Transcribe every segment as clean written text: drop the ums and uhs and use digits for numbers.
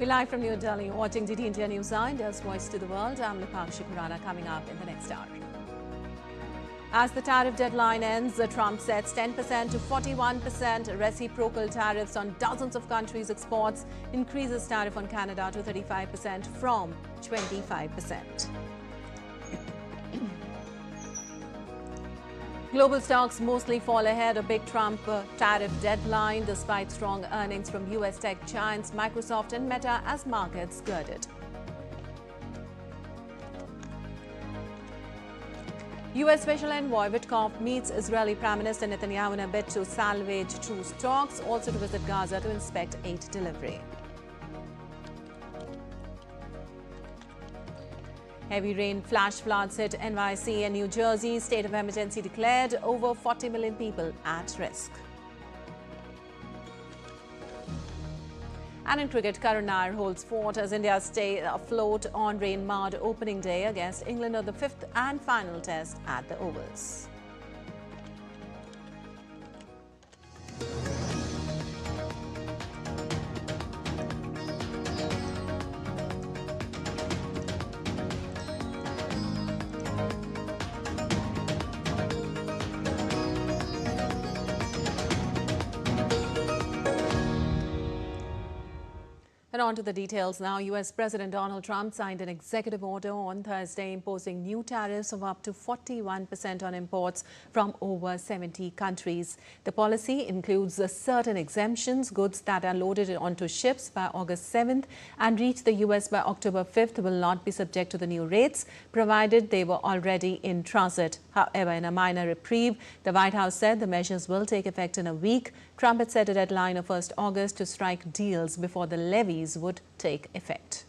We're live from New Delhi, watching DT India NewsNight, India's voice to the world. I'm Lipakshi Khurana, coming up in the next hour. As the tariff deadline ends, Trump sets 10% to 41% reciprocal tariffs on dozens of countries' exports, increases tariff on Canada to 35% from 25%. Global stocks mostly fall ahead of big Trump tariff deadline despite strong earnings from US tech giants Microsoft and Meta as markets girded. US Special Envoy Witkoff meets Israeli Prime Minister Netanyahu in a bid to salvage truce talks, also to visit Gaza to inspect aid delivery. Heavy rain, flash floods hit NYC and New Jersey. State of emergency declared. Over 40 million people at risk. And in cricket, Karun Nair holds fort as India stay afloat on rain-marred opening day against England on the fifth and final test at the Ovals. And on to the details now. US President Donald Trump signed an executive order on Thursday imposing new tariffs of up to 41% on imports from over 70 countries. The policy includes certain exemptions. Goods that are loaded onto ships by August 7th and reach the US by October 5th will not be subject to the new rates, provided they were already in transit. However, in a minor reprieve, the White House said the measures will take effect in a week. Trump had set a deadline of 1st August to strike deals before the levies would take effect.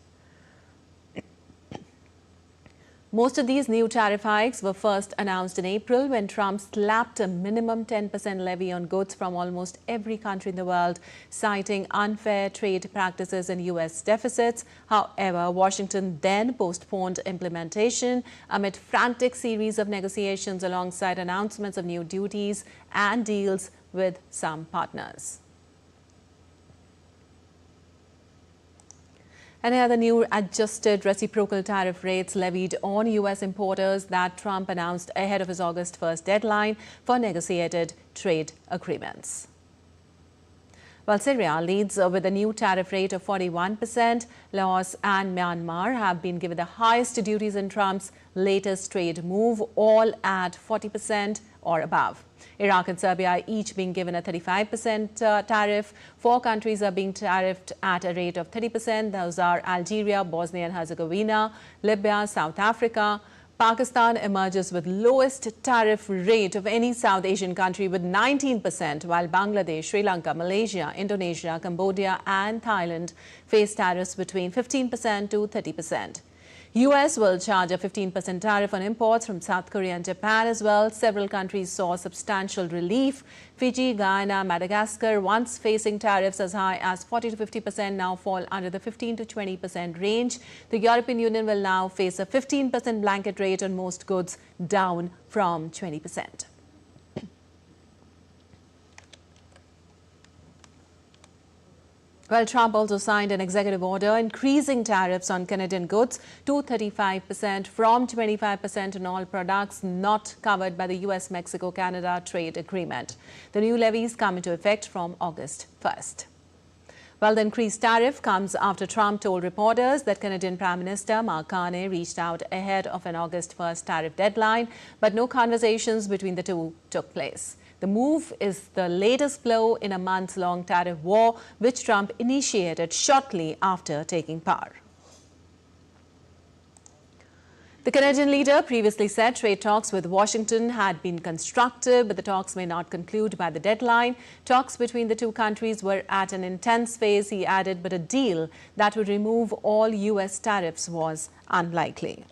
Most of these new tariff hikes were first announced in April when Trump slapped a minimum 10% levy on goods from almost every country in the world, citing unfair trade practices and U.S. deficits. However, Washington then postponed implementation amid frantic series of negotiations alongside announcements of new duties and deals with some partners. And here are the new adjusted reciprocal tariff rates levied on U.S. importers that Trump announced ahead of his August 1st deadline for negotiated trade agreements. While Syria leads with a new tariff rate of 41%, Laos and Myanmar have been given the highest duties in Trump's latest trade move, all at 40% or above. Iraq and Serbia are each being given a 35% tariff. 4 countries are being tariffed at a rate of 30%. Those are Algeria, Bosnia and Herzegovina, Libya, South Africa. Pakistan emerges with lowest tariff rate of any South Asian country with 19%, while Bangladesh, Sri Lanka, Malaysia, Indonesia, Cambodia and Thailand face tariffs between 15% to 30%. US will charge a 15% tariff on imports from South Korea and Japan as well. Several countries saw substantial relief. Fiji, Guyana, Madagascar, once facing tariffs as high as 40 to 50%, now fall under the 15 to 20% range. The European Union will now face a 15% blanket rate on most goods, down from 20%. Well, Trump also signed an executive order increasing tariffs on Canadian goods to 35% from 25% on all products not covered by the US-Mexico-Canada trade agreement. The new levies come into effect from August 1st. Well, the increased tariff comes after Trump told reporters that Canadian Prime Minister Mark Carney reached out ahead of an August 1st tariff deadline, but no conversations between the two took place. The move is the latest blow in a months-long tariff war, which Trump initiated shortly after taking power. The Canadian leader previously said trade talks with Washington had been constructive, but the talks may not conclude by the deadline. Talks between the two countries were at an intense phase, he added, but a deal that would remove all US tariffs was unlikely.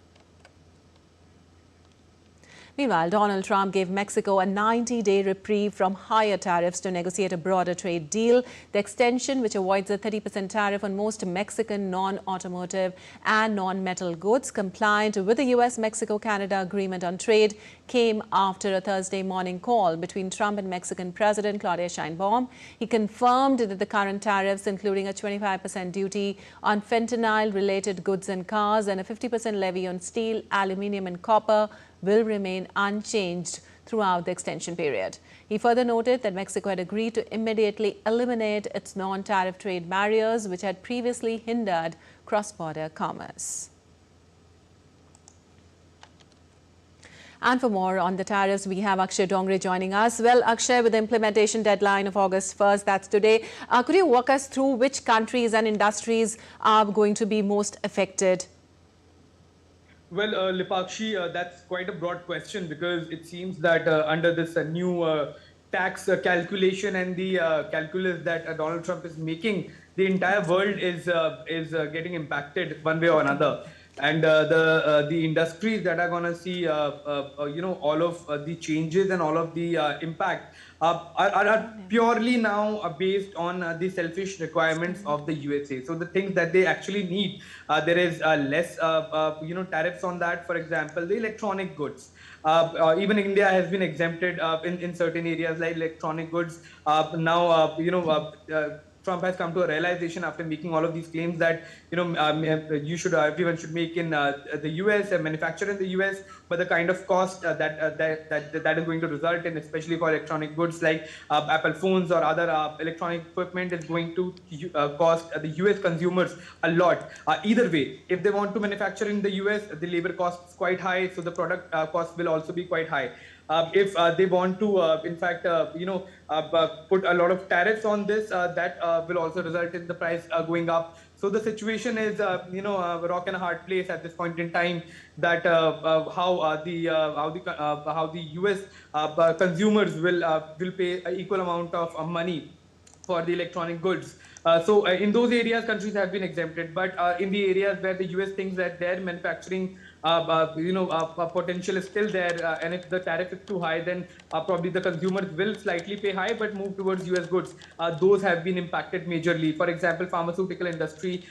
Meanwhile, Donald Trump gave Mexico a 90-day reprieve from higher tariffs to negotiate a broader trade deal. The extension, which avoids a 30% tariff on most Mexican non-automotive and non-metal goods compliant with the U.S.-Mexico-Canada Agreement on Trade, came after a Thursday morning call between Trump and Mexican President Claudia Sheinbaum. He confirmed that the current tariffs, including a 25% duty on fentanyl-related goods and cars and a 50% levy on steel, aluminium and copper, will remain unchanged throughout the extension period. He further noted that Mexico had agreed to immediately eliminate its non-tariff trade barriers, which had previously hindered cross-border commerce. And for more on the tariffs, we have Akshay Dongre joining us. Well, Akshay, with the implementation deadline of August 1st, that's today, could you walk us through which countries and industries are going to be most affected? Well, Lipakshi, that's quite a broad question because it seems that under this new tax calculation and the calculus that Donald Trump is making, the entire world is getting impacted one way or another. And the industries that are going to see all of the changes and all of the impact are purely now based on the selfish requirements of the USA. So the things that they actually need, there is less tariffs on that. For example, the electronic goods. Even India has been exempted in certain areas like electronic goods. Trump has come to a realization after making all of these claims that everyone should make in the US and manufacture in the US, but the kind of cost that is going to result in, especially for electronic goods like Apple phones or other electronic equipment, is going to cost the US consumers a lot. Either way, if they want to manufacture in the US, the labor cost is quite high, so the product cost will also be quite high. If they want to, put a lot of tariffs on this, that will also result in the price going up. So the situation is, a rock and a hard place at this point in time. That how the U.S. Consumers will pay an equal amount of money for the electronic goods. So in those areas, countries have been exempted, but in the areas where the US thinks that their manufacturing potential is still there, and if the tariff is too high, then probably the consumers will slightly pay high but move towards US goods. Those have been impacted majorly. For example, pharmaceutical industry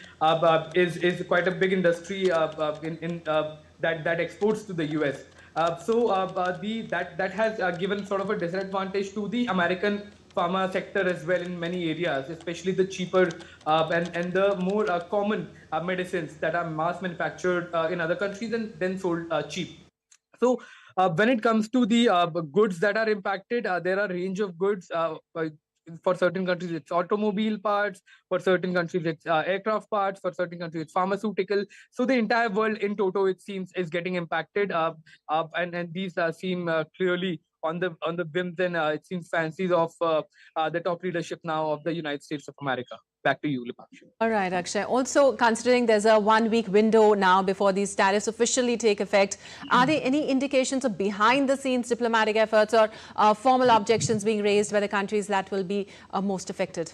is quite a big industry that exports to the US. That has given sort of a disadvantage to the American pharma sector as well in many areas, especially the cheaper and the more common medicines that are mass manufactured in other countries and then sold cheap. So when it comes to the goods that are impacted, there are a range of goods. For certain countries, it's automobile parts. For certain countries, it's aircraft parts. For certain countries, it's pharmaceutical. So the entire world in toto, it seems, is getting impacted. And these seem clearly on the whims and it seems fancies of the top leadership now of the United States of America. Back to you, Lipakshi. All right, Akshay. Also, considering there's a one-week window now before these tariffs officially take effect, are there any indications of behind-the-scenes diplomatic efforts or formal objections being raised by the countries that will be most affected?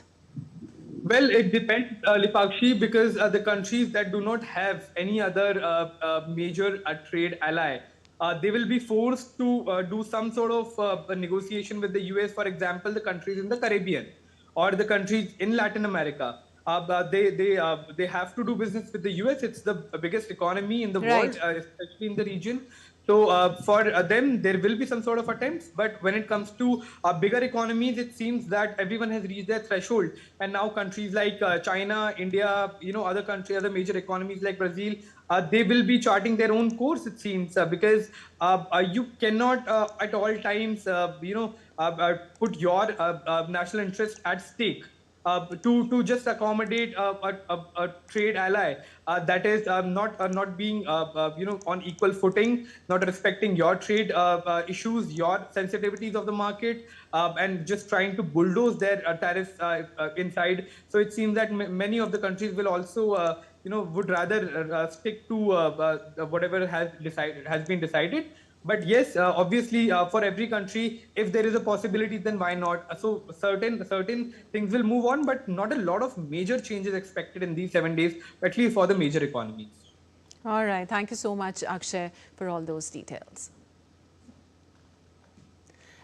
Well, it depends, Lipakshi, because the countries that do not have any other major trade ally, they will be forced to do some sort of negotiation with the US. For example, the countries in the Caribbean or the countries in Latin America. They have to do business with the US. It's the biggest economy in the world, especially in the region. So for them, there will be some sort of attempts. But when it comes to bigger economies, it seems that everyone has reached their threshold. And now countries like China, India, other major economies like Brazil, they will be charting their own course, it seems, because you cannot at all times, put your national interest at stake. To just accommodate a trade ally that is not being on equal footing, not respecting your trade issues, your sensitivities of the market, and just trying to bulldoze their tariffs inside. So it seems that many of the countries will also would rather stick to whatever has been decided. But yes, obviously, for every country, if there is a possibility, then why not? So certain things will move on, but not a lot of major changes expected in these 7 days, at least for the major economies. All right. Thank you so much, Akshay, for all those details.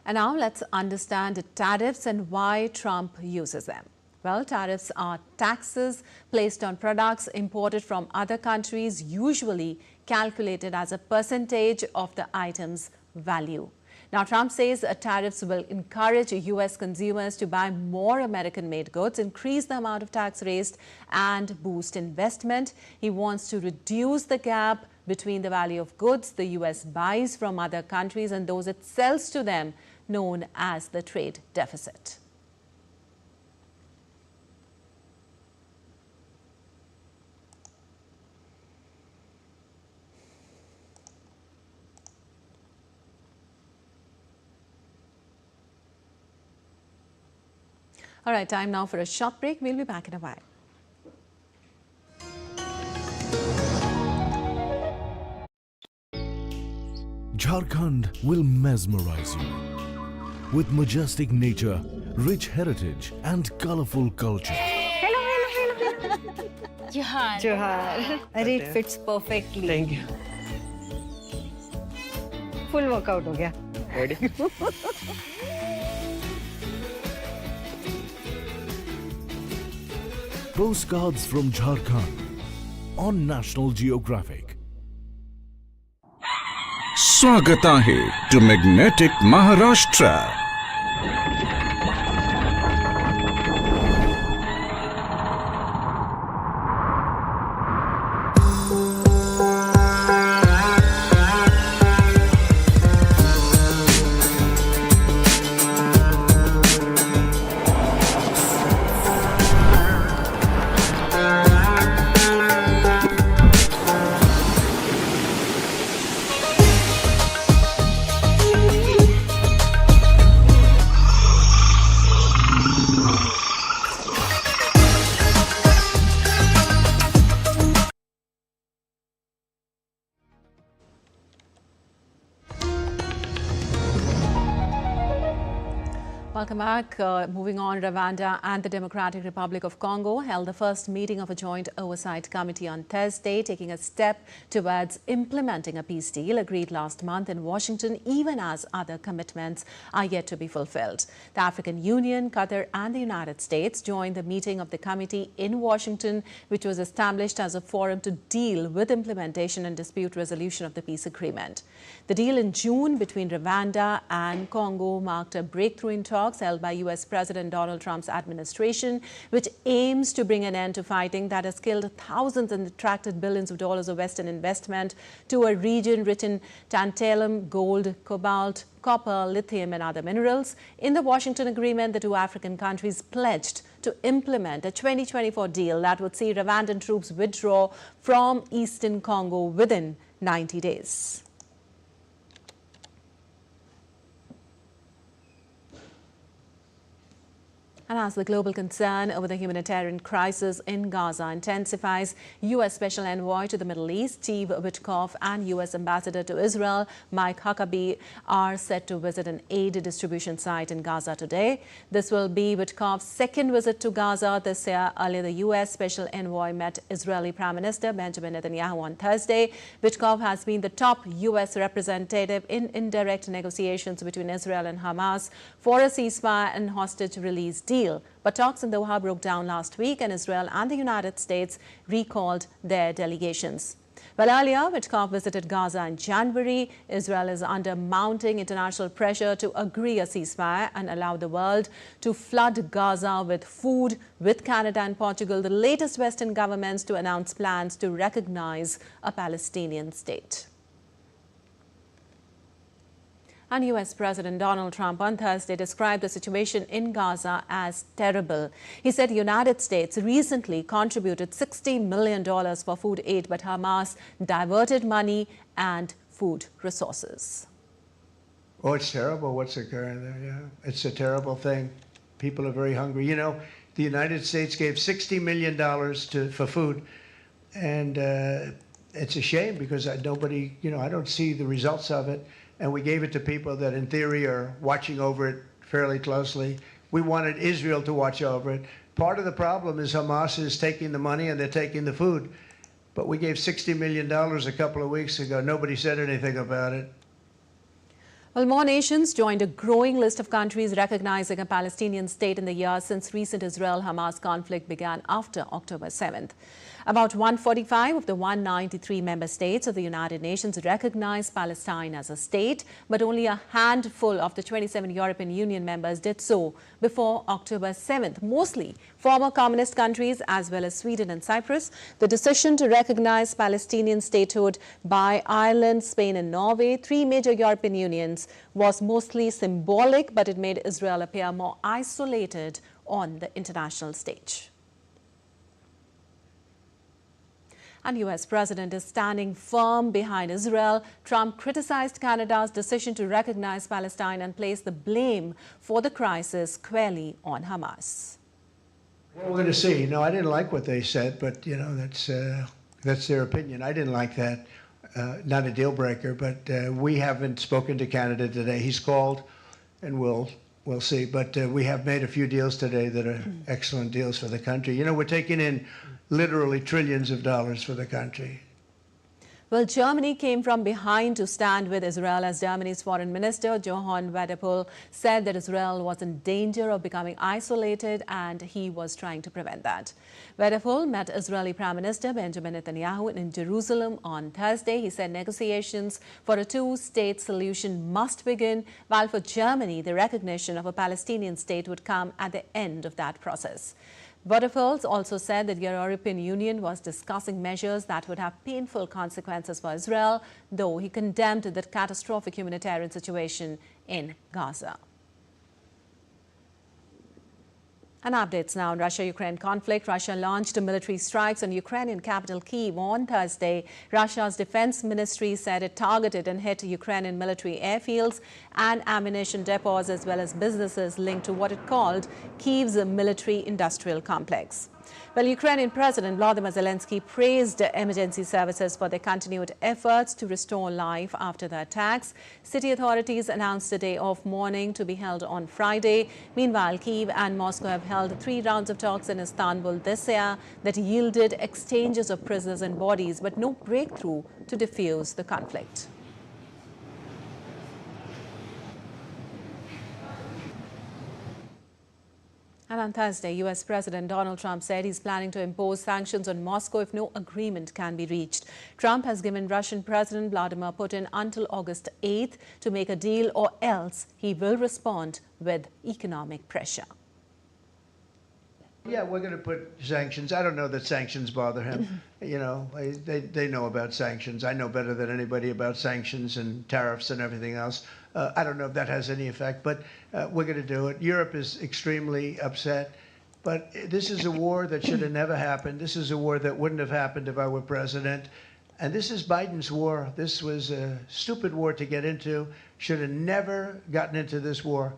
And now let's understand tariffs and why Trump uses them. Well, tariffs are taxes placed on products imported from other countries, usually calculated as a percentage of the item's value. Now, Trump says tariffs will encourage U.S. consumers to buy more American-made goods, increase the amount of tax raised, and boost investment. He wants to reduce the gap between the value of goods the U.S. buys from other countries and those it sells to them, known as the trade deficit. All right, time now for a short break. We'll be back in a while. Jharkhand will mesmerize you with majestic nature, rich heritage and colorful culture. Hello. Johar. It fits perfectly. Thank you. Full workout ho gaya. Ready? Postcards from Jharkhand on National Geographic. स्वागत आहे to magnetic Maharashtra. Welcome back. Moving on, Rwanda and the Democratic Republic of Congo held the first meeting of a joint oversight committee on Thursday, taking a step towards implementing a peace deal agreed last month in Washington, even as other commitments are yet to be fulfilled. The African Union, Qatar and the United States joined the meeting of the committee in Washington, which was established as a forum to deal with implementation and dispute resolution of the peace agreement. The deal in June between Rwanda and Congo marked a breakthrough in talks held by U.S. President Donald Trump's administration, which aims to bring an end to fighting that has killed thousands and attracted billions of dollars of Western investment to a region rich in tantalum, gold, cobalt, copper, lithium and other minerals. In the Washington agreement, the two African countries pledged to implement a 2024 deal that would see Rwandan troops withdraw from eastern Congo within 90 days. And as the global concern over the humanitarian crisis in Gaza intensifies, U.S. Special Envoy to the Middle East, Steve Witkoff, and U.S. Ambassador to Israel, Mike Huckabee, are set to visit an aid distribution site in Gaza today. This will be Witkoff's second visit to Gaza this year. Earlier, the U.S. Special Envoy met Israeli Prime Minister Benjamin Netanyahu on Thursday. Witkoff has been the top U.S. representative in indirect negotiations between Israel and Hamas for a ceasefire and hostage release deal. But talks in Doha broke down last week and Israel and the United States recalled their delegations. Well, earlier, Witkoff visited Gaza in January. Israel is under mounting international pressure to agree a ceasefire and allow the world to flood Gaza with food, with Canada and Portugal, the latest Western governments to announce plans to recognize a Palestinian state. And U.S. President Donald Trump on Thursday described the situation in Gaza as terrible. He said the United States recently contributed $60 million for food aid, but Hamas diverted money and food resources. Oh, it's terrible what's occurring there, yeah. It's a terrible thing. People are very hungry. You know, the United States gave $60 million for food, and it's a shame because nobody, I don't see the results of it. And we gave it to people that in theory are watching over it fairly closely. We wanted Israel to watch over it. Part of the problem is Hamas is taking the money and they're taking the food. But we gave $60 million a couple of weeks ago. Nobody said anything about it. Well, more nations joined a growing list of countries recognizing a Palestinian state in the years since recent Israel-Hamas conflict began after October 7th. About 145 of the 193 member states of the United Nations recognize Palestine as a state, but only a handful of the 27 European Union members did so before October 7th, mostly former communist countries as well as Sweden and Cyprus. The decision to recognize Palestinian statehood by Ireland, Spain and Norway, three major European unions, was mostly symbolic, but it made Israel appear more isolated on the international stage. And U.S. President is standing firm behind Israel. Trump criticized Canada's decision to recognize Palestine and placed the blame for the crisis squarely on Hamas. Well, we're going to see. No, I didn't like what they said, but, you know, that's their opinion. I didn't like that. Not a deal breaker, but we haven't spoken to Canada today. He's called, and we'll see. But we have made a few deals today that are excellent deals for the country. You know, we're taking in literally trillions of dollars for the country. Well, Germany came from behind to stand with Israel as Germany's Foreign Minister Johann Witkoff said that Israel was in danger of becoming isolated and he was trying to prevent that. Witkoff met Israeli Prime Minister Benjamin Netanyahu in Jerusalem on Thursday. He said negotiations for a two-state solution must begin, while for Germany, the recognition of a Palestinian state would come at the end of that process. Witkoff also said that the European Union was discussing measures that would have painful consequences for Israel, though he condemned the catastrophic humanitarian situation in Gaza. And updates now on Russia-Ukraine conflict. Russia launched military strikes on Ukrainian capital Kyiv on Thursday. Russia's defense ministry said it targeted and hit Ukrainian military airfields and ammunition depots as well as businesses linked to what it called Kyiv's military-industrial complex. Well, Ukrainian President Volodymyr Zelensky praised emergency services for their continued efforts to restore life after the attacks. City authorities announced a day of mourning to be held on Friday. Meanwhile, Kyiv and Moscow have held 3 rounds of talks in Istanbul this year that yielded exchanges of prisoners and bodies, but no breakthrough to defuse the conflict. And on Thursday, U.S. President Donald Trump said he's planning to impose sanctions on Moscow if no agreement can be reached. Trump has given Russian President Vladimir Putin until August 8th to make a deal, or else he will respond with economic pressure. Yeah, we're going to put sanctions. I don't know that sanctions bother him. You know, they know about sanctions. I know better than anybody about sanctions and tariffs and everything else. I don't know if that has any effect, but we're going to do it. Europe is extremely upset, but this is a war that should have never happened. This is a war that wouldn't have happened if I were president. And this is Biden's war. This was a stupid war to get into. Should have never gotten into this war.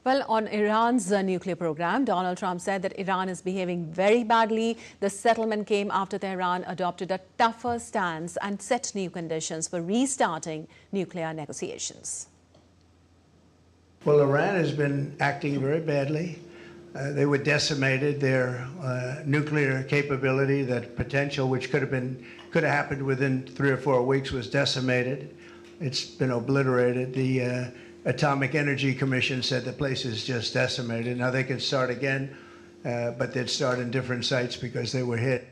Well, on Iran's nuclear program, Donald Trump said that Iran is behaving very badly. The settlement came after Tehran adopted a tougher stance and set new conditions for restarting nuclear negotiations. Well, Iran has been acting very badly. They were decimated. Their nuclear capability, that potential which could have happened within 3 or 4 weeks, was decimated. It's been obliterated. The Atomic Energy Commission said the place is just decimated. Now they can start again, but they'd start in different sites because they were hit.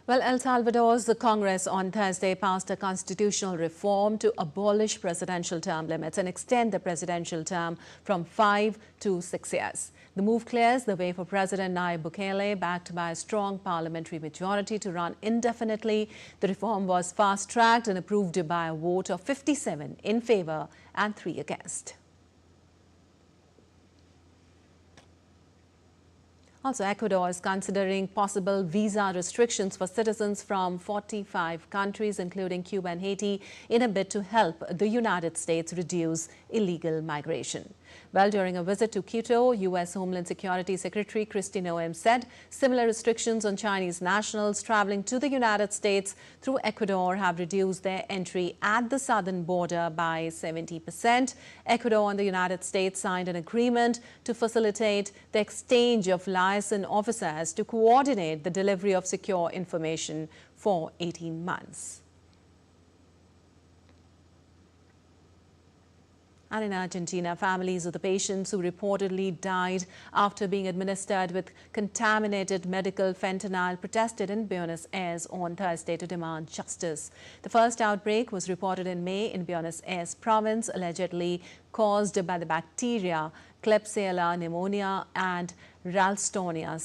Well, El Salvador's Congress on Thursday passed a constitutional reform to abolish presidential term limits and extend the presidential term from 5 to 6 years. The move clears the way for President Nayib Bukele, backed by a strong parliamentary majority, to run indefinitely. The reform was fast-tracked and approved by a vote of 57 in favor and 3 against. Also, Ecuador is considering possible visa restrictions for citizens from 45 countries, including Cuba and Haiti, in a bid to help the United States reduce illegal migration. Well, during a visit to Quito, U.S. Homeland Security Secretary Kristi Noem said similar restrictions on Chinese nationals traveling to the United States through Ecuador have reduced their entry at the southern border by 70%. Ecuador and the United States signed an agreement to facilitate the exchange of liaison officers to coordinate the delivery of secure information for 18 months. And in Argentina, families of the patients who reportedly died after being administered with contaminated medical fentanyl protested in Buenos Aires on Thursday to demand justice. The first outbreak was reported in May in Buenos Aires province, allegedly caused by the bacteria Klebsiella pneumonia and Ralstonia.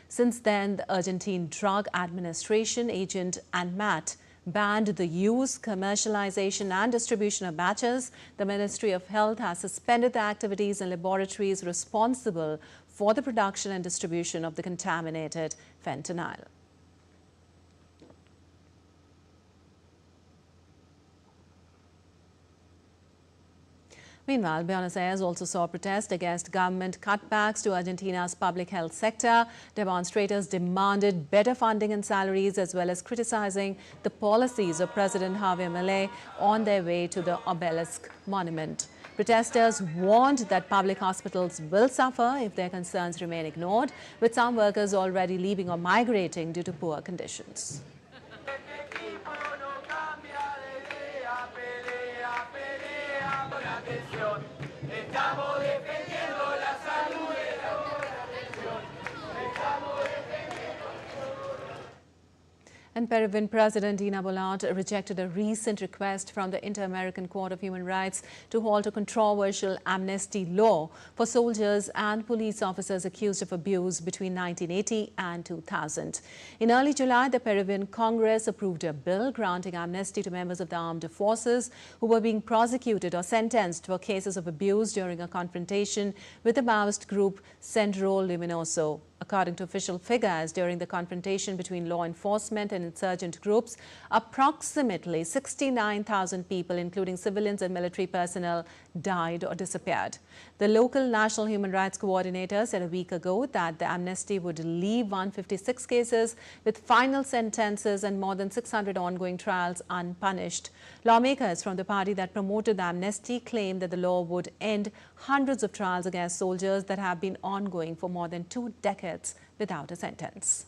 Since then, the Argentine Drug Administration agent ANMAT banned the use, commercialization and distribution of batches. The Ministry of Health has suspended the activities and laboratories responsible for the production and distribution of the contaminated fentanyl. Meanwhile, Buenos Aires also saw protests against government cutbacks to Argentina's public health sector. Demonstrators demanded better funding and salaries, as well as criticizing the policies of President Javier Milei on their way to the obelisk monument. Protesters warned that public hospitals will suffer if their concerns remain ignored, with some workers already leaving or migrating due to poor conditions. And Peruvian President Dina Boluarte rejected a recent request from the Inter-American Court of Human Rights to halt a controversial amnesty law for soldiers and police officers accused of abuse between 1980 and 2000. In early July, the Peruvian Congress approved a bill granting amnesty to members of the armed forces who were being prosecuted or sentenced for cases of abuse during a confrontation with the Maoist group Sendero Luminoso. According to official figures, during the confrontation between law enforcement and insurgent groups, approximately 69,000 people, including civilians and military personnel, died or disappeared. The local National Human Rights Coordinator said a week ago that the amnesty would leave 156 cases with final sentences and more than 600 ongoing trials unpunished. Lawmakers from the party that promoted the amnesty claimed that the law would end hundreds of trials against soldiers that have been ongoing for more than 2 decades without a sentence.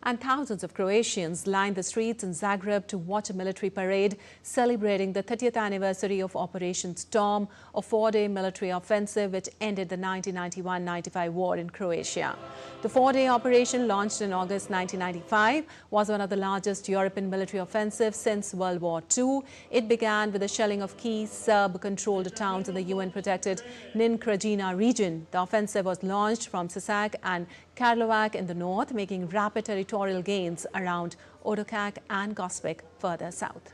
And thousands of Croatians lined the streets in Zagreb to watch a military parade celebrating the 30th anniversary of Operation Storm, a 4-day military offensive which ended the 1991-95 war in Croatia. The 4-day operation, launched in August 1995, was one of the largest European military offensives since World War II. It began with the shelling of key Serb-controlled towns in the UN-protected Nin Krajina region. The offensive was launched from Sisak and Karlovac in the north, making rapid territorial gains around Otočak and Gospić further south.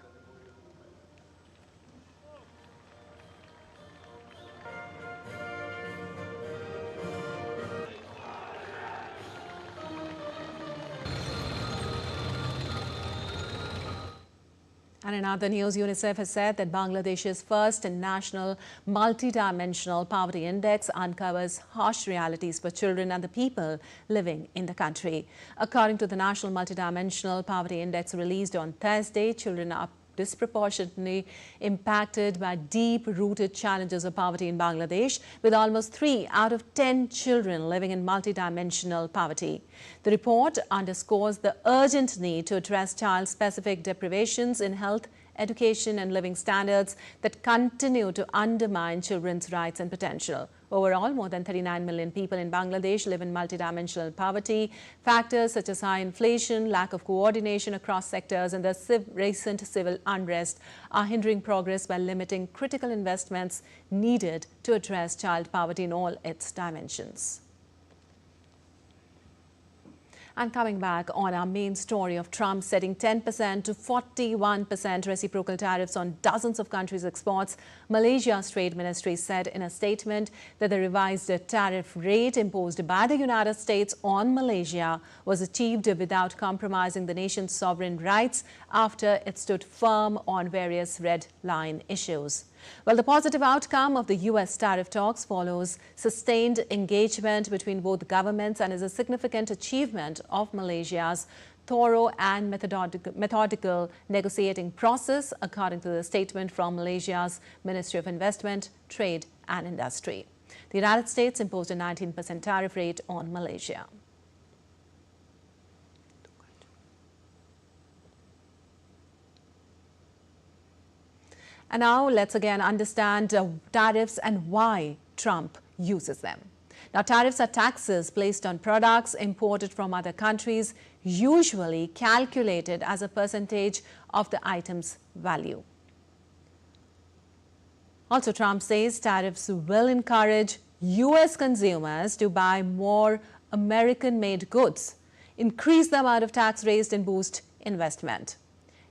And in other news, UNICEF has said that Bangladesh's first national multidimensional poverty index uncovers harsh realities for children and the people living in the country. According to the National Multidimensional Poverty Index released on Thursday, children are disproportionately impacted by deep-rooted challenges of poverty in Bangladesh, with almost 3 out of 10 children living in multidimensional poverty. The report underscores the urgent need to address child-specific deprivations in health, education and living standards that continue to undermine children's rights and potential. Overall, more than 39 million people in Bangladesh live in multidimensional poverty. Factors such as high inflation, lack of coordination across sectors and the recent civil unrest are hindering progress by limiting critical investments needed to address child poverty in all its dimensions. And coming back on our main story of Trump setting 10% to 41% reciprocal tariffs on dozens of countries' exports, Malaysia's trade ministry said in a statement that the revised tariff rate imposed by the United States on Malaysia was achieved without compromising the nation's sovereign rights after it stood firm on various red line issues. Well, the positive outcome of the U.S. tariff talks follows sustained engagement between both governments and is a significant achievement of Malaysia's thorough and methodical negotiating process, according to the statement from Malaysia's Ministry of Investment, Trade and Industry. The United States imposed a 19% tariff rate on Malaysia. And now let's again understand tariffs and why Trump uses them. Now, tariffs are taxes placed on products imported from other countries, usually calculated as a percentage of the item's value. Also, Trump says tariffs will encourage U.S. consumers to buy more American-made goods, increase the amount of tax raised and boost investment.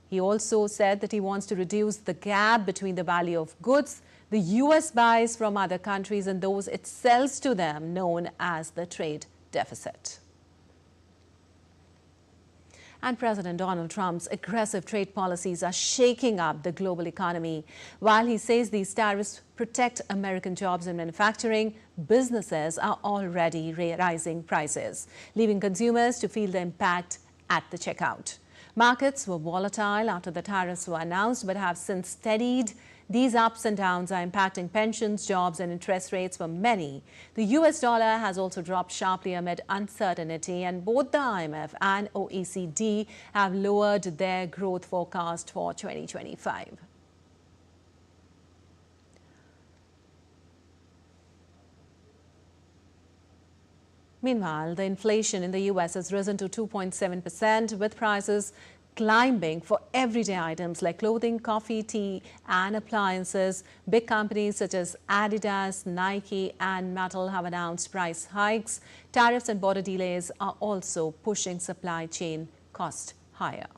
He also said that he wants to reduce the gap between the value of goods the U.S. buys from other countries and those it sells to them, known as the trade deficit. And President Donald Trump's aggressive trade policies are shaking up the global economy. While he says these tariffs protect American jobs in manufacturing, businesses are already raising prices, leaving consumers to feel the impact at the checkout. Markets were volatile after the tariffs were announced, but have since steadied. These ups and downs are impacting pensions, jobs and interest rates for many. The US dollar has also dropped sharply amid uncertainty, and both the IMF and OECD have lowered their growth forecast for 2025. Meanwhile, the inflation in the US has risen to 2.7%, with prices climbing for everyday items like clothing, coffee, tea and appliances. Big companies such as Adidas, Nike and Mattel have announced price hikes. Tariffs and border delays are also pushing supply chain costs higher.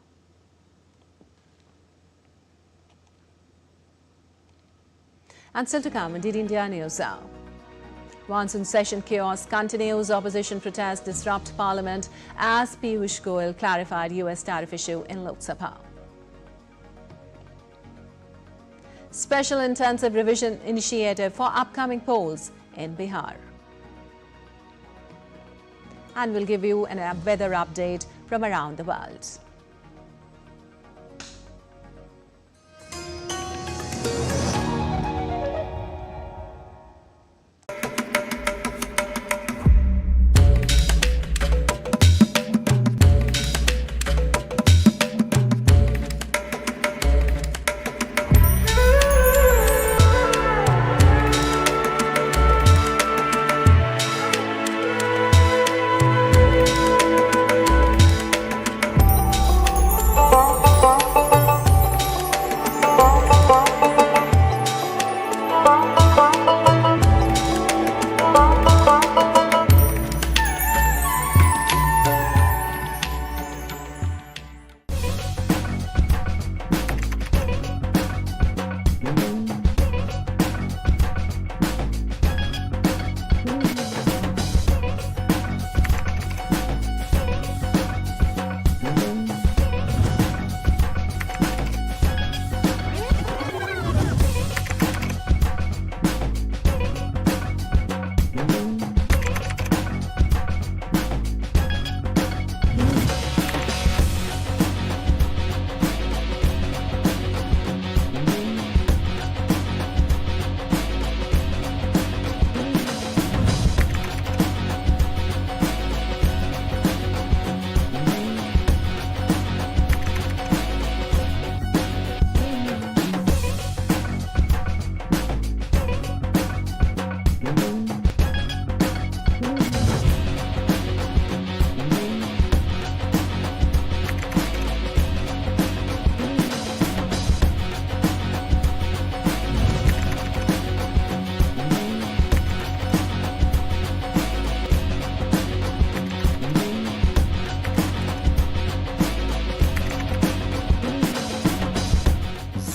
And still to come on DD India News Hour. Monsoon session chaos continues. Opposition protests disrupt Parliament as Piyush Goyal clarified US tariff issue in Lok Sabha. Special intensive revision initiative for upcoming polls in Bihar. And we'll give you a weather update from around the world.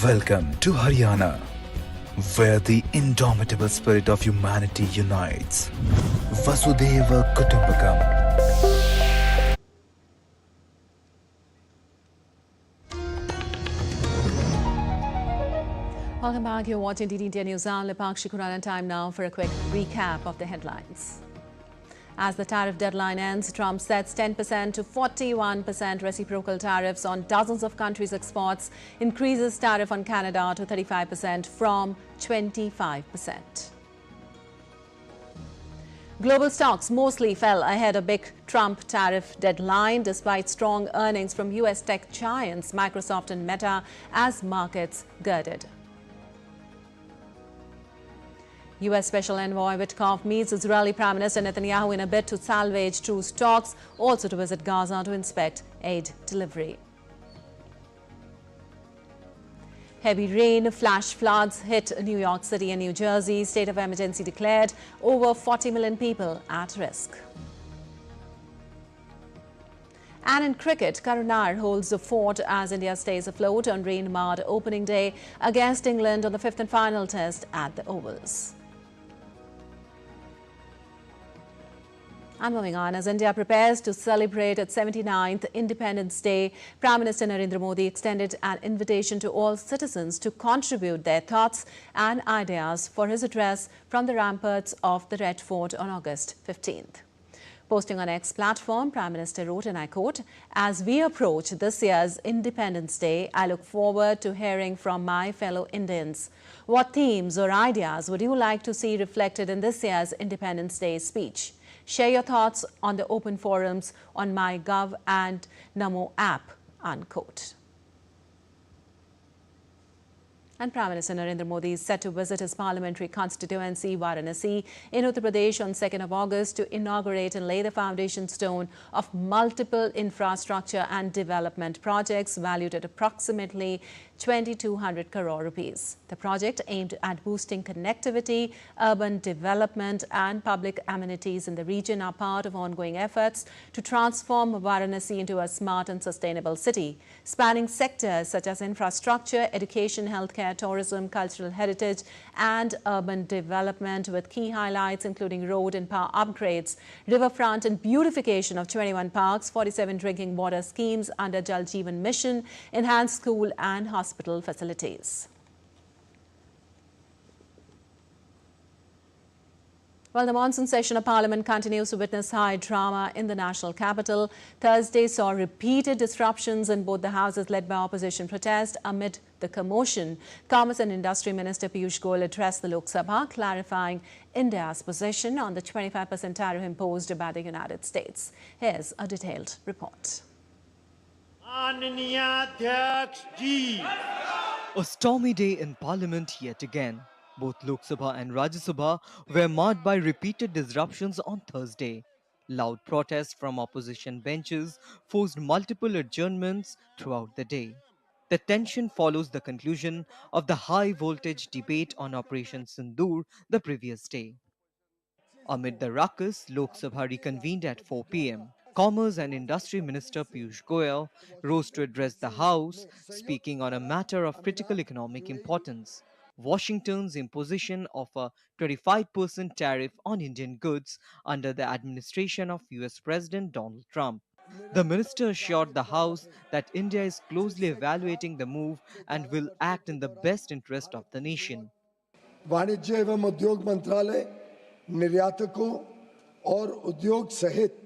Welcome to Haryana, where the indomitable spirit of humanity unites. Vasudhaiva Kutumbakam. Welcome back. You're watching DD India News Hour. Lipakshi Khurana. Time now for a quick recap of the headlines. As the tariff deadline ends, Trump sets 10% to 41% reciprocal tariffs on dozens of countries' exports, increases tariff on Canada to 35% from 25%. Global stocks mostly fell ahead of big Trump tariff deadline, despite strong earnings from US tech giants Microsoft and Meta, as markets girded. U.S. Special Envoy Witkoff meets Israeli Prime Minister Netanyahu in a bid to salvage truce talks, also to visit Gaza to inspect aid delivery. Heavy rain, flash floods hit New York City and New Jersey. State of emergency declared. Over 40 million people at risk. And in cricket, Karunar holds the fort as India stays afloat on rain-marred opening day against England on the fifth and final test at the Ovals. And moving on, as India prepares to celebrate its 79th Independence Day, Prime Minister Narendra Modi extended an invitation to all citizens to contribute their thoughts and ideas for his address from the ramparts of the Red Fort on August 15th. Posting on X platform, Prime Minister wrote, and I quote, "As we approach this year's Independence Day, I look forward to hearing from my fellow Indians. What themes or ideas would you like to see reflected in this year's Independence Day speech? Share your thoughts on the open forums on MyGov and Namo app," unquote. And Prime Minister Narendra Modi is set to visit his parliamentary constituency, Varanasi, in Uttar Pradesh on 2nd of August to inaugurate and lay the foundation stone of multiple infrastructure and development projects valued at approximately 2,200 crore rupees. The project aimed at boosting connectivity, urban development and public amenities in the region are part of ongoing efforts to transform Varanasi into a smart and sustainable city, spanning sectors such as infrastructure, education, healthcare, tourism, cultural heritage and urban development, with key highlights including road and power upgrades, riverfront and beautification of 21 parks, 47 drinking water schemes under Jal Jeevan Mission, enhanced school and hospital facilities. Well, the monsoon session of Parliament continues to witness high drama in the national capital. Thursday saw repeated disruptions in both the houses led by opposition protest. Amid the commotion, Commerce and Industry Minister Piyush Goyal addressed the Lok Sabha, clarifying India's position on the 25% tariff imposed by the United States. Here's a detailed report. A stormy day in Parliament yet again. Both Lok Sabha and Rajya Sabha were marred by repeated disruptions on Thursday. Loud protests from opposition benches forced multiple adjournments throughout the day. The tension follows the conclusion of the high-voltage debate on Operation Sindoor the previous day. Amid the ruckus, Lok Sabha reconvened at 4 p.m. Commerce and Industry Minister Piyush Goyal rose to address the House, speaking on a matter of critical economic importance: Washington's imposition of a 25% tariff on Indian goods under the administration of US President Donald Trump. The minister assured the House that India is closely evaluating the move and will act in the best interest of the nation. वाणिज्य एवं उद्योग मंत्रालय निर्यातकों और उद्योग सहित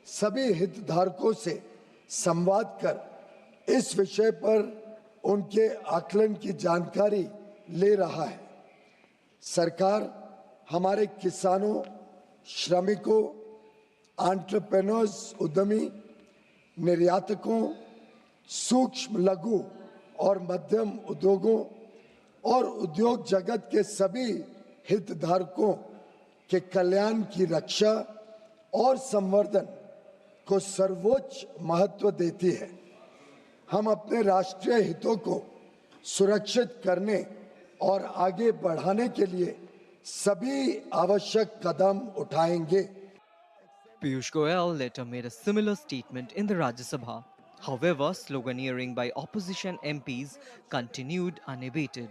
सभी हितधारकों से संवाद कर इस विषय पर उनके आकलन की जानकारी ले रहा है। सरकार हमारे किसानों, श्रमिकों, एंटरप्रेन्योर्स, उद्यमी, निर्यातकों, सूक्ष्म, लघु और मध्यम उद्योगों और उद्योग जगत के सभी हितधारकों के कल्याण की रक्षा और संवर्धन को सर्वोच्च महत्व देती है। हम अपने राष्ट्रीय हितों को सुरक्षित करने और आगे बढ़ाने के लिए सभी आवश्यक कदम उठाएंगे। Piyush Goyal later made a similar statement in the Rajya Sabha. However, sloganeering by opposition MPs continued unabated,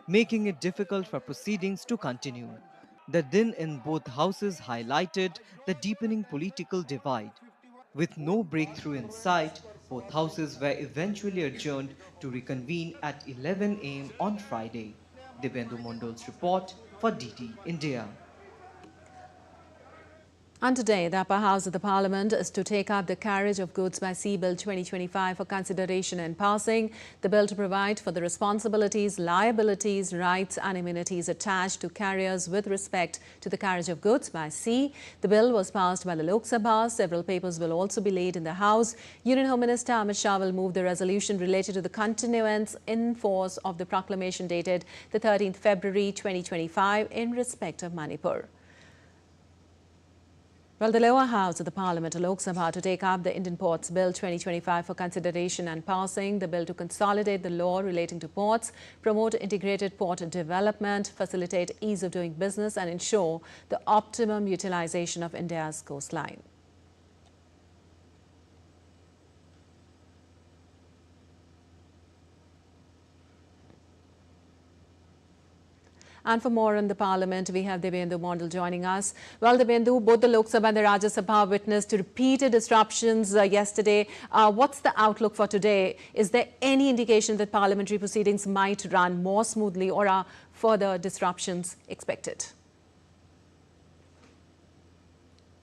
making it difficult for proceedings to continue. The din in both houses highlighted the deepening political divide. With no breakthrough in sight, both houses were eventually adjourned to reconvene at 11 a.m. on Friday. Dibendu Mondol's report for DT India. And today, the upper house of the parliament is to take up the Carriage of Goods by Sea Bill 2025 for consideration and passing. The bill to provide for the responsibilities, liabilities, rights and immunities attached to carriers with respect to the carriage of goods by sea. The bill was passed by the Lok Sabha. Several papers will also be laid in the House. Union Home Minister Amit Shah will move the resolution related to the continuance in force of the proclamation dated the 13th February 2025 in respect of Manipur. Well, the lower house of the Parliament, Lok Sabha, to take up the Indian Ports Bill 2025 for consideration and passing. The bill to consolidate the law relating to ports, promote integrated port development, facilitate ease of doing business and ensure the optimum utilization of India's coastline. And for more on the Parliament, we have Devendra Mondal joining us. Well, Devendra, both the Lok Sabha and the Rajya Sabha witnessed repeated disruptions yesterday. What's the outlook for today? Is there any indication that parliamentary proceedings might run more smoothly, or are further disruptions expected?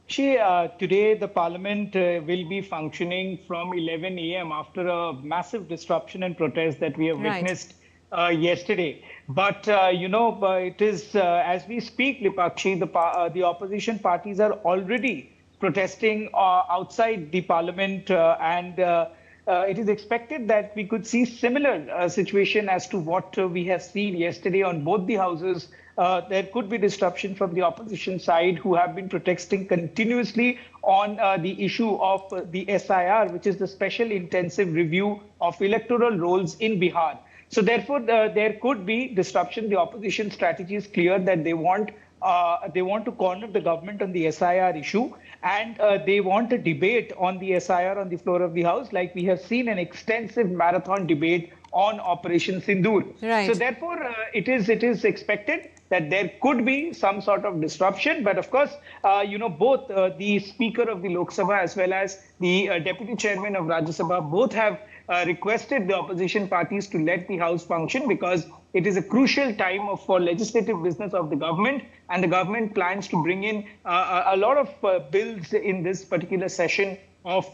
Today the Parliament will be functioning from 11 a.m. after a massive disruption and protest that we have witnessed yesterday. But, it is, as we speak, Lipakshi, the opposition parties are already protesting outside the Parliament and it is expected that we could see similar situation as to what we have seen yesterday on both the houses. There could be disruption from the opposition side, who have been protesting continuously on the issue of the SIR, which is the Special Intensive Review of Electoral Rolls in Bihar. So therefore, there could be disruption. The opposition strategy is clear that they want to corner the government on the SIR issue, and they want a debate on the SIR on the floor of the House, like we have seen an extensive marathon debate on Operation Sindoor. Right. So therefore, it is expected that there could be some sort of disruption. But of course, both the Speaker of the Lok Sabha as well as the Deputy Chairman of Rajya Sabha both have requested the opposition parties to let the House function, because it is a crucial time for legislative business of the government, and the government plans to bring in a lot of bills in this particular session of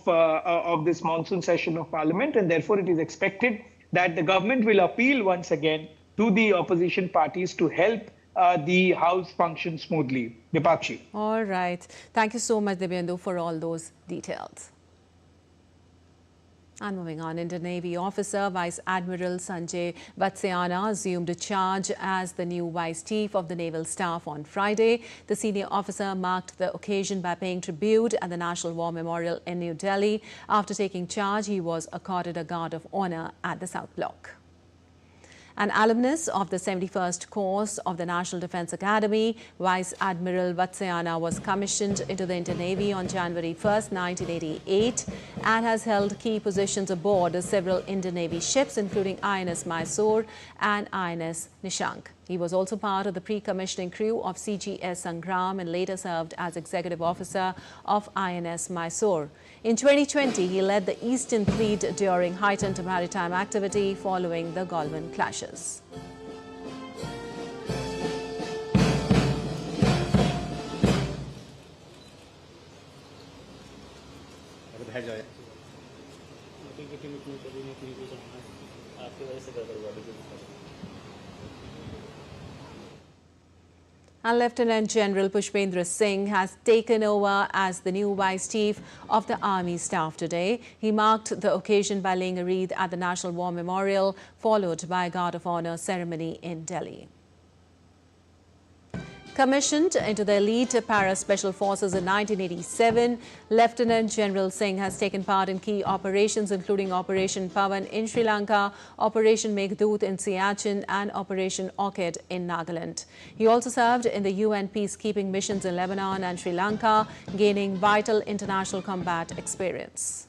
this monsoon session of Parliament, and therefore it is expected that the government will appeal once again to the opposition parties to help the House function smoothly. Dipakshi. All right. Thank you so much, Devendra, for all those details. And moving on, Indian Navy officer Vice Admiral Sanjay Vatsyana assumed charge as the new Vice Chief of the Naval Staff on Friday. The senior officer marked the occasion by paying tribute at the National War Memorial in New Delhi. After taking charge, he was accorded a Guard of Honor at the South Block. An alumnus of the 71st course of the National Defence Academy, Vice Admiral Vatsyana was commissioned into the Indian Navy on January 1st, 1988 and has held key positions aboard several Indian Navy ships, including INS Mysore and INS Nishank. He was also part of the pre-commissioning crew of CGS Sangram and later served as executive officer of INS Mysore. In 2020, he led the Eastern Fleet during heightened maritime activity following the Galwan clashes. And Lieutenant General Pushpendra Singh has taken over as the new Vice Chief of the Army Staff today. He marked the occasion by laying a wreath at the National War Memorial, followed by a Guard of Honor ceremony in Delhi. Commissioned into the elite para-special forces in 1987, Lieutenant General Singh has taken part in key operations including Operation Pavan in Sri Lanka, Operation Meghdoot in Siachen and Operation Orchid in Nagaland. He also served in the UN peacekeeping missions in Lebanon and Sri Lanka, gaining vital international combat experience.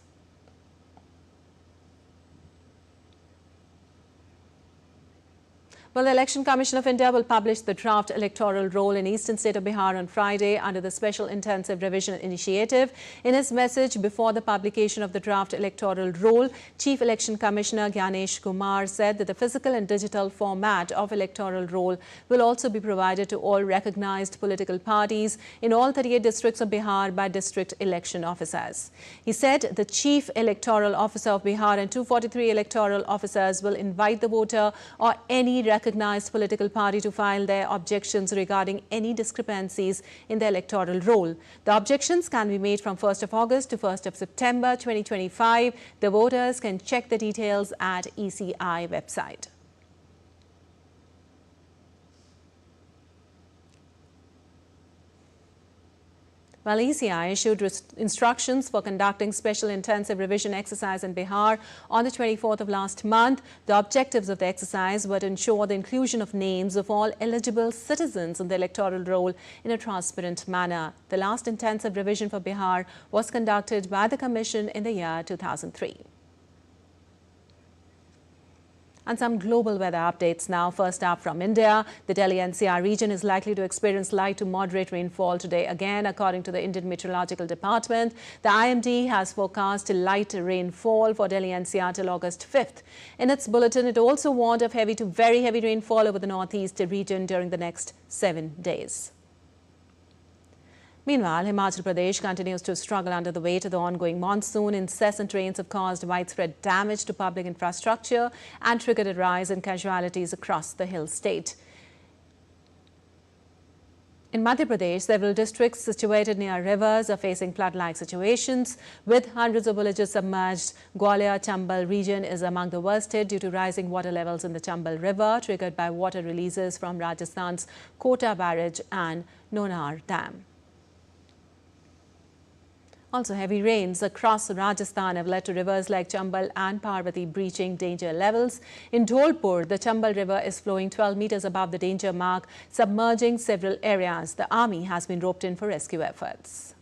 Well, the Election Commission of India will publish the draft electoral roll in eastern state of Bihar on Friday under the Special Intensive Revision Initiative. In his message before the publication of the draft electoral roll, Chief Election Commissioner Gyanesh Kumar said that the physical and digital format of electoral roll will also be provided to all recognized political parties in all 38 districts of Bihar by district election officers. He said the Chief Electoral Officer of Bihar and 243 electoral officers will invite the voter or any recognized political party to file their objections regarding any discrepancies in the electoral roll. The objections can be made from 1st of August to 1st of September 2025. The voters can check the details at ECI website. Well, ECI issued instructions for conducting special intensive revision exercise in Bihar on the 24th of last month. The objectives of the exercise were to ensure the inclusion of names of all eligible citizens in the electoral roll in a transparent manner. The last intensive revision for Bihar was conducted by the Commission in the year 2003. And some global weather updates now. First up from India, the Delhi NCR region is likely to experience light to moderate rainfall today again, according to the Indian Meteorological Department. The IMD has forecast light rainfall for Delhi NCR till August 5th. In its bulletin, it also warned of heavy to very heavy rainfall over the northeast region during the next 7 days. Meanwhile, Himachal Pradesh continues to struggle under the weight of the ongoing monsoon. Incessant rains have caused widespread damage to public infrastructure and triggered a rise in casualties across the hill state. In Madhya Pradesh, several districts situated near rivers are facing flood-like situations, with hundreds of villages submerged. Gwalior-Chambal region is among the worst hit due to rising water levels in the Chambal River, triggered by water releases from Rajasthan's Kota Barrage and Nonar Dam. Also, heavy rains across Rajasthan have led to rivers like Chambal and Parvati breaching danger levels. In Dholpur, the Chambal River is flowing 12 meters above the danger mark, submerging several areas. The army has been roped in for rescue efforts.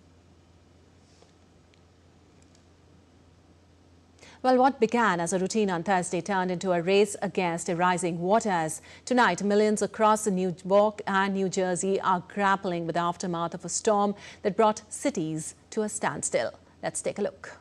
Well, what began as a routine on Thursday turned into a race against rising waters. Tonight, millions across New York and New Jersey are grappling with the aftermath of a storm that brought cities to a standstill. Let's take a look.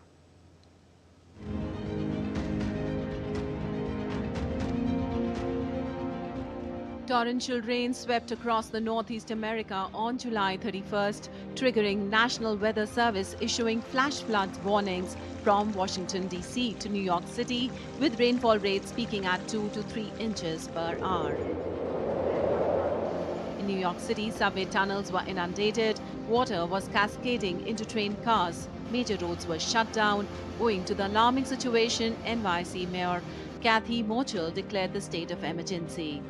Torrential rain swept across the Northeast America on July 31st, triggering National Weather Service issuing flash flood warnings from Washington, D.C. to New York City, with rainfall rates peaking at 2 to 3 inches per hour. In New York City, subway tunnels were inundated, water was cascading into train cars, major roads were shut down. Owing to the alarming situation, NYC Mayor Kathy Hochul declared the state of emergency.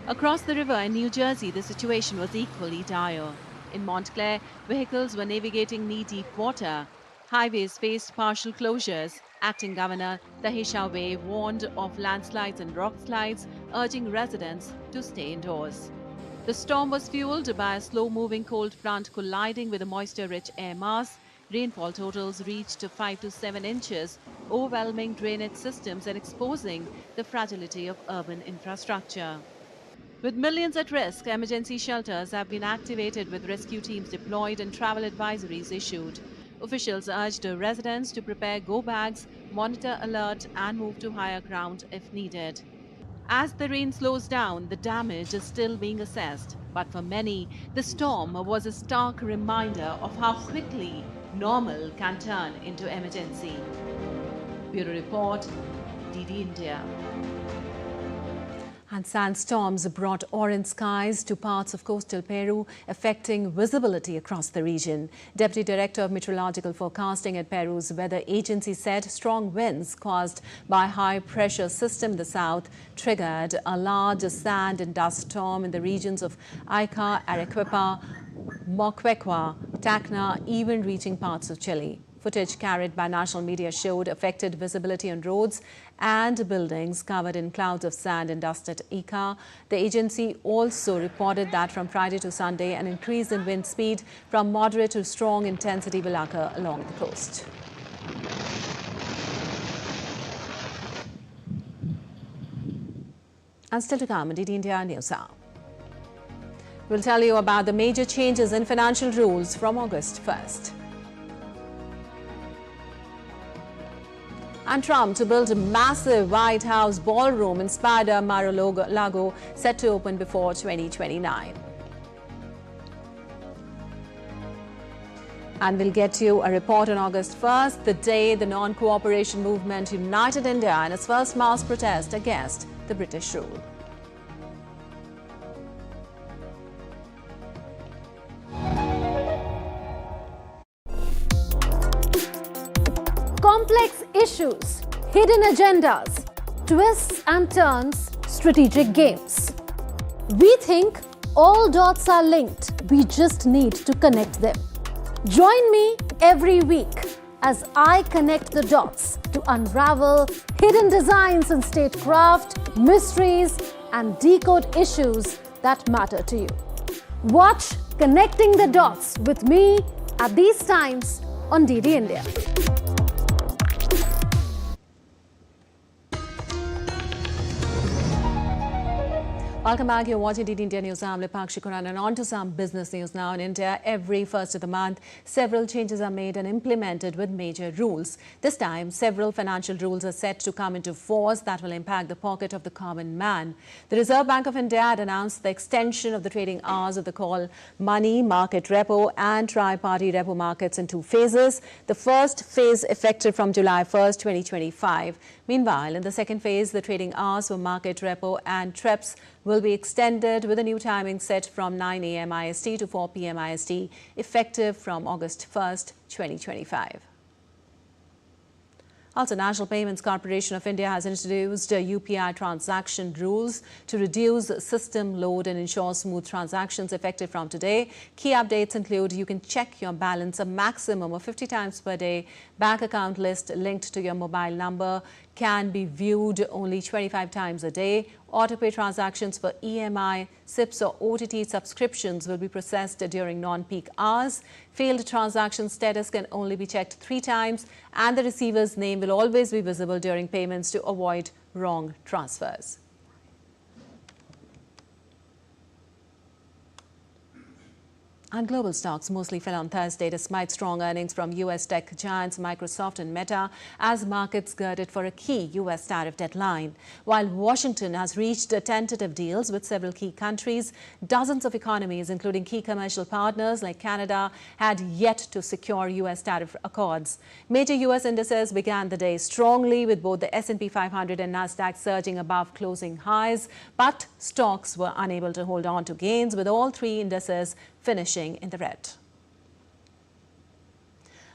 Across the river in New Jersey, the situation was equally dire. In Montclair, vehicles were navigating knee-deep water. Highways faced partial closures. Acting Governor Tahisha Wei warned of landslides and rock slides, urging residents to stay indoors. The storm was fueled by a slow-moving cold front colliding with a moisture-rich air mass. Rainfall totals reached 5 to 7 inches, overwhelming drainage systems and exposing the fragility of urban infrastructure. With millions at risk, emergency shelters have been activated with rescue teams deployed and travel advisories issued. Officials urged residents to prepare go bags, monitor alert and move to higher ground if needed. As the rain slows down, the damage is still being assessed. But for many, the storm was a stark reminder of how quickly normal can turn into emergency. Bureau Report, DD India. And sandstorms brought orange skies to parts of coastal Peru, affecting visibility across the region. Deputy Director of Meteorological Forecasting at Peru's weather agency said strong winds caused by high-pressure system in the south triggered a large sand and dust storm in the regions of Ica, Arequipa, Moquegua, Tacna, even reaching parts of Chile. Footage carried by national media showed affected visibility on roads and buildings covered in clouds of sand and dust at Ica. The agency also reported that from Friday to Sunday, an increase in wind speed from moderate to strong intensity will occur along the coast. And still to come on DD India News Hour. We'll tell you about the major changes in financial rules from August 1st. And Trump to build a massive White House ballroom inspired Mar-a-Lago set to open before 2029. And we'll get you a report on August 1st, the day the non-cooperation movement united India in its first mass protest against the British rule. Complex issues, hidden agendas, twists and turns, strategic games. We think all dots are linked. We just need to connect them. Join me every week as I connect the dots to unravel hidden designs in statecraft, mysteries, and decode issues that matter to you. Watch Connecting the Dots with me at these times on DD India. Welcome back. You're watching DD India News. I'm Lipakshi Kuran, and on to some business news now. In India, every first of the month, several changes are made and implemented with major rules. This time, several financial rules are set to come into force that will impact the pocket of the common man. The Reserve Bank of India had announced the extension of the trading hours of the call money, market repo and tri-party repo markets in two phases. The first phase effective from July 1st, 2025. Meanwhile, in the second phase, the trading hours for market repo and TREPs will be extended with a new timing set from 9 a.m. IST to 4 p.m. IST, effective from August 1st, 2025. Also, National Payments Corporation of India has introduced UPI transaction rules to reduce system load and ensure smooth transactions effective from today. Key updates include you can check your balance a maximum of 50 times per day. Bank account list linked to your mobile number can be viewed only 25 times a day. Autopay transactions for EMI, SIPs or OTT subscriptions will be processed during non-peak hours. Failed transaction status can only be checked 3 times, and the receiver's name will always be visible during payments to avoid wrong transfers. And global stocks mostly fell on Thursday despite strong earnings from U.S. tech giants Microsoft and Meta as markets girded for a key U.S. tariff deadline. While Washington has reached tentative deals with several key countries, dozens of economies, including key commercial partners like Canada, had yet to secure U.S. tariff accords. Major U.S. indices began the day strongly, with both the S&P 500 and Nasdaq surging above closing highs, but stocks were unable to hold on to gains, with all three indices finishing in the red.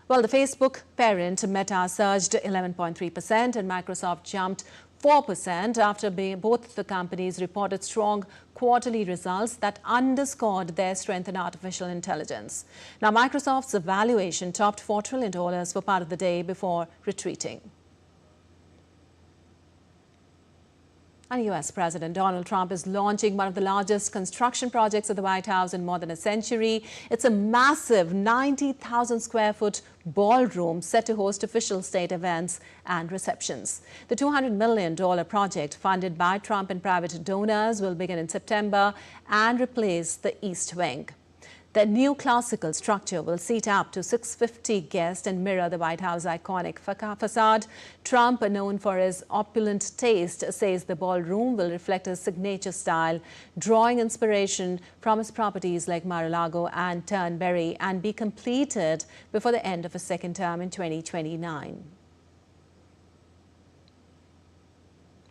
Well, the Facebook parent Meta surged 11.3% and Microsoft jumped 4% after both the companies reported strong quarterly results that underscored their strength in artificial intelligence. Now, Microsoft's valuation topped $4 trillion for part of the day before retreating. And U.S. President Donald Trump is launching one of the largest construction projects of the White House in more than a century. It's a massive 90,000 square foot ballroom set to host official state events and receptions. The $200 million project, funded by Trump and private donors, will begin in September and replace the East Wing. The new classical structure will seat up to 650 guests and mirror the White House iconic facade. Trump, known for his opulent taste, says the ballroom will reflect his signature style, drawing inspiration from his properties like Mar-a-Lago and Turnberry, and be completed before the end of his second term in 2029.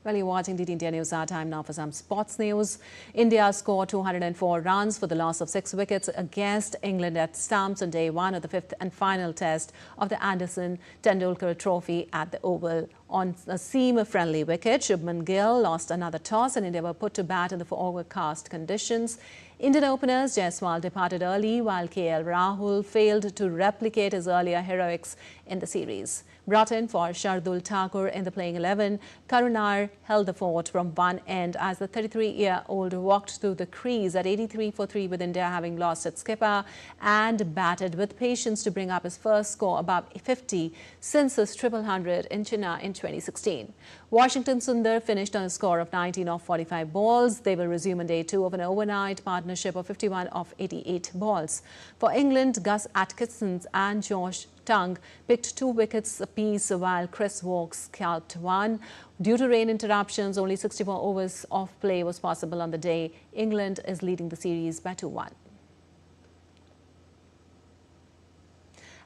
Well, you're watching DD India News. Our time now for some sports news. India scored 204 runs for the loss of 6 wickets against England at Stumps on day 1 of the 5th and final test of the Anderson Tendulkar Trophy at the Oval. On a seam-friendly wicket, Shubman Gill lost another toss and India were put to bat in the overcast conditions. Indian openers Jaiswal departed early while KL Rahul failed to replicate his earlier heroics in the series. Brought in for Shardul Thakur in the playing 11, Karunar held the fort from one end as the 33-year-old walked through the crease at 83 for 3 with India having lost its skipper, and batted with patience to bring up his first score above 50 since his triple hundred in Chennai in 2016. Washington Sundar finished on a score of 19 off 45 balls. They will resume on day 2 of an overnight partnership of 51 off 88 balls. For England, Gus Atkinson and Josh Tongue picked 2 wickets apiece while Chris Woakes scalped 1. Due to rain interruptions, only 64 overs of play was possible on the day. England is leading the series by 2-1.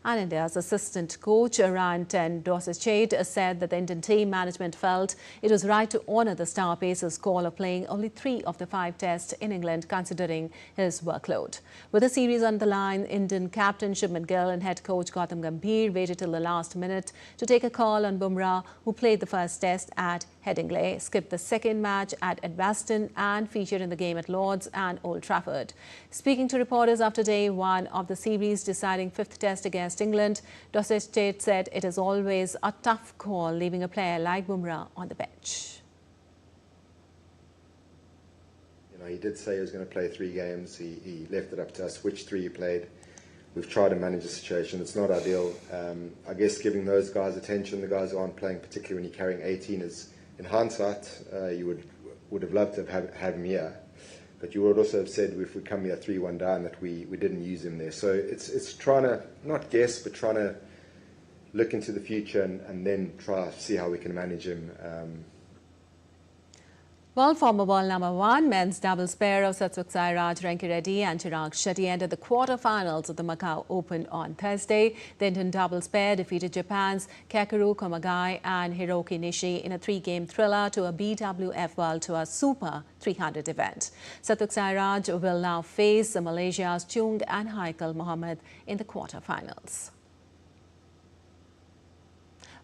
And India's assistant coach, Ryan Doordarshan, said that the Indian team management felt it was right to honour the star pacer's call of playing only 3 of the 5 tests in England, considering his workload. With the series on the line, Indian captain Shubman Gill and head coach Gautam Gambhir waited till the last minute to take a call on Bumrah, who played the first test at Headingley, skipped the second match at Edgbaston and featured in the game at Lord's and Old Trafford. Speaking to reporters after day 1 of the series deciding 5th test against England, Doordarshan said it is always a tough call leaving a player like Bumrah on the bench. He did say he was going to play 3 games. He left it up to us which 3 he played. We've tried to manage the situation. It's not ideal. I guess giving those guys attention, the guys who aren't playing, particularly when you're carrying 18, is, in hindsight, you would have loved to have him here. But you would also have said, if we come here 3-1 down, that we didn't use him there. So it's trying to, not guess, but trying to look into the future and then try to see how we can manage him. Well, former world number 1 men's doubles pair of Satyak Ranki Reddy and Chirag Shetty entered the quarter-finals of the Macau Open on Thursday. The Indian doubles pair defeated Japan's Kakeru Komagai and Hiroki Nishi in a 3-game thriller to a BWF World Tour Super 300 event. Satyak will now face Malaysia's Chung and Haikal Mohammed in the quarter-finals.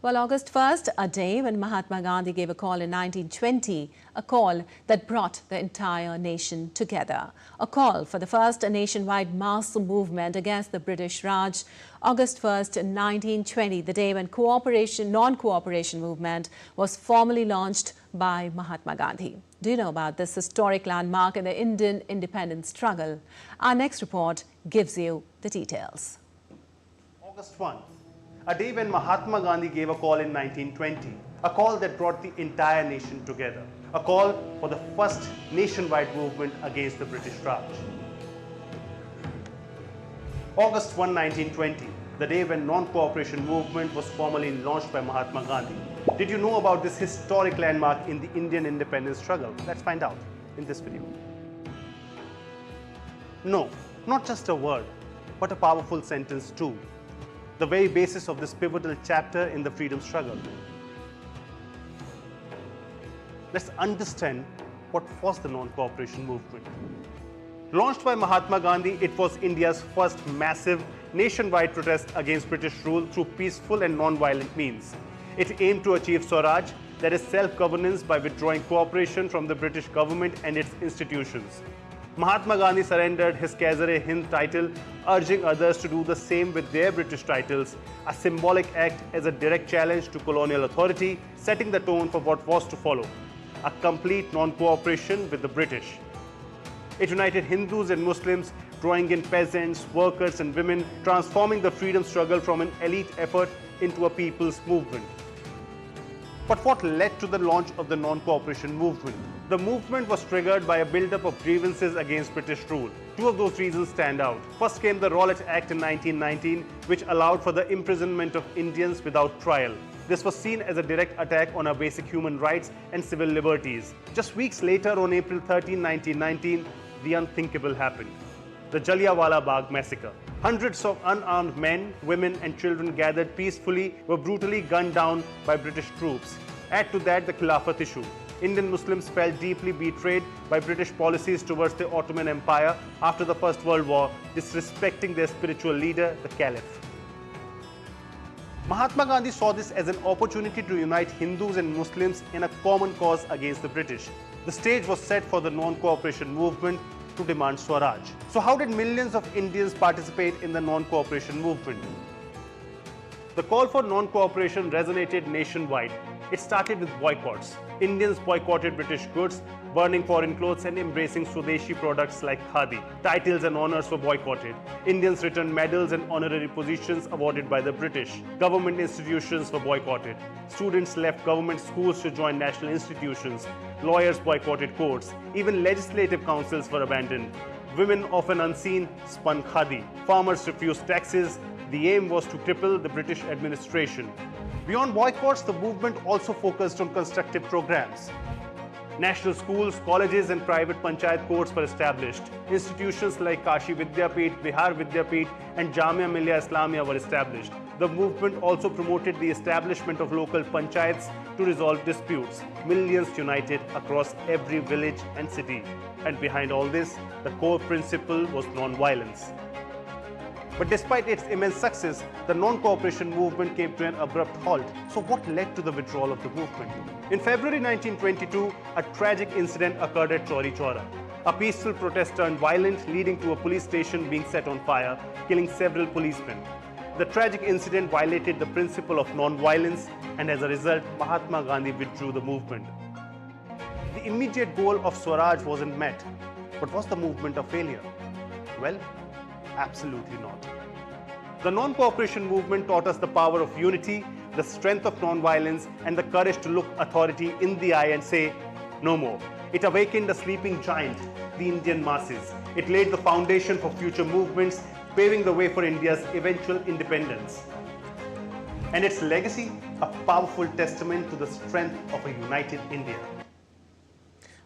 Well, August 1st, a day when Mahatma Gandhi gave a call in 1920, a call that brought the entire nation together. A call for the first nationwide mass movement against the British Raj. August 1st, 1920, the day when non-cooperation movement was formally launched by Mahatma Gandhi. Do you know about this historic landmark in the Indian independence struggle? Our next report gives you the details. August 1. A day when Mahatma Gandhi gave a call in 1920, a call that brought the entire nation together, a call for the first nationwide movement against the British Raj. August 1, 1920, the day when non-cooperation movement was formally launched by Mahatma Gandhi. Did you know about this historic landmark in the Indian independence struggle? Let's find out in this video. No, not just a word, but a powerful sentence too. The very basis of this pivotal chapter in the freedom struggle. Let's understand what was the non-cooperation movement. Launched by Mahatma Gandhi, it was India's first massive nationwide protest against British rule through peaceful and non-violent means. It aimed to achieve Swaraj, that is self-governance, by withdrawing cooperation from the British government and its institutions. Mahatma Gandhi surrendered his Kaiser-e-Hind title, urging others to do the same with their British titles, a symbolic act as a direct challenge to colonial authority, setting the tone for what was to follow, a complete non-cooperation with the British. It united Hindus and Muslims, drawing in peasants, workers and women, transforming the freedom struggle from an elite effort into a people's movement. But what led to the launch of the non-cooperation movement? The movement was triggered by a build-up of grievances against British rule. 2 of those reasons stand out. First came the Rowlatt Act in 1919, which allowed for the imprisonment of Indians without trial. This was seen as a direct attack on our basic human rights and civil liberties. Just weeks later, on April 13, 1919, the unthinkable happened. The Jallianwala Bagh massacre. Hundreds of unarmed men, women and children gathered peacefully were brutally gunned down by British troops. Add to that the Khilafat issue. Indian Muslims felt deeply betrayed by British policies towards the Ottoman Empire after the First World War, disrespecting their spiritual leader, the Caliph. Mahatma Gandhi saw this as an opportunity to unite Hindus and Muslims in a common cause against the British. The stage was set for the non-cooperation movement to demand Swaraj. So how did millions of Indians participate in the non-cooperation movement? The call for non-cooperation resonated nationwide. It started with boycotts. Indians boycotted British goods, burning foreign clothes and embracing Swadeshi products like khadi. Titles and honors were boycotted. Indians returned medals and honorary positions awarded by the British. Government institutions were boycotted. Students left government schools to join national institutions. Lawyers boycotted courts. Even legislative councils were abandoned. Women, often unseen, spun khadi. Farmers refused taxes. The aim was to cripple the British administration. Beyond boycotts, the movement also focused on constructive programs. National schools, colleges and private panchayat courts were established. Institutions like Kashi Vidyapeeth, Bihar Vidyapeeth and Jamia Millia Islamia were established. The movement also promoted the establishment of local panchayats to resolve disputes. Millions united across every village and city. And behind all this, the core principle was non-violence. But despite its immense success, the non-cooperation movement came to an abrupt halt. So what led to the withdrawal of the movement? In February 1922, a tragic incident occurred at Chauri Chaura. A peaceful protest turned violent, leading to a police station being set on fire, killing several policemen. The tragic incident violated the principle of non-violence, and as a result, Mahatma Gandhi withdrew the movement. The immediate goal of Swaraj wasn't met. But was the movement a failure? Well, absolutely not. The non-cooperation movement taught us the power of unity, the strength of non-violence, and the courage to look authority in the eye and say, no more. It awakened a sleeping giant, the Indian masses. It laid the foundation for future movements, paving the way for India's eventual independence. And its legacy, a powerful testament to the strength of a united India.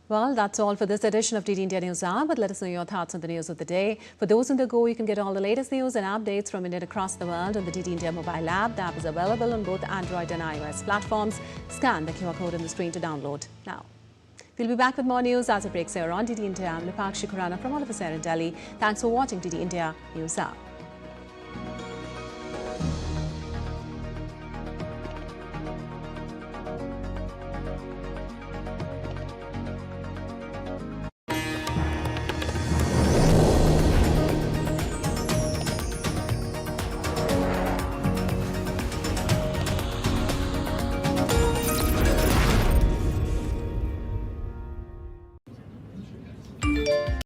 Well, that's all for this edition of DD India News Hour, but let us know your thoughts on the news of the day. For those on the go, you can get all the latest news and updates from India across the world on the DD India mobile app. The app is available on both Android and iOS platforms. Scan the QR code on the screen to download now. We'll be back with more news as it breaks here on DD India. I'm Lipakshi Khurana from all of us here in Delhi. Thanks for watching DD India News Hour.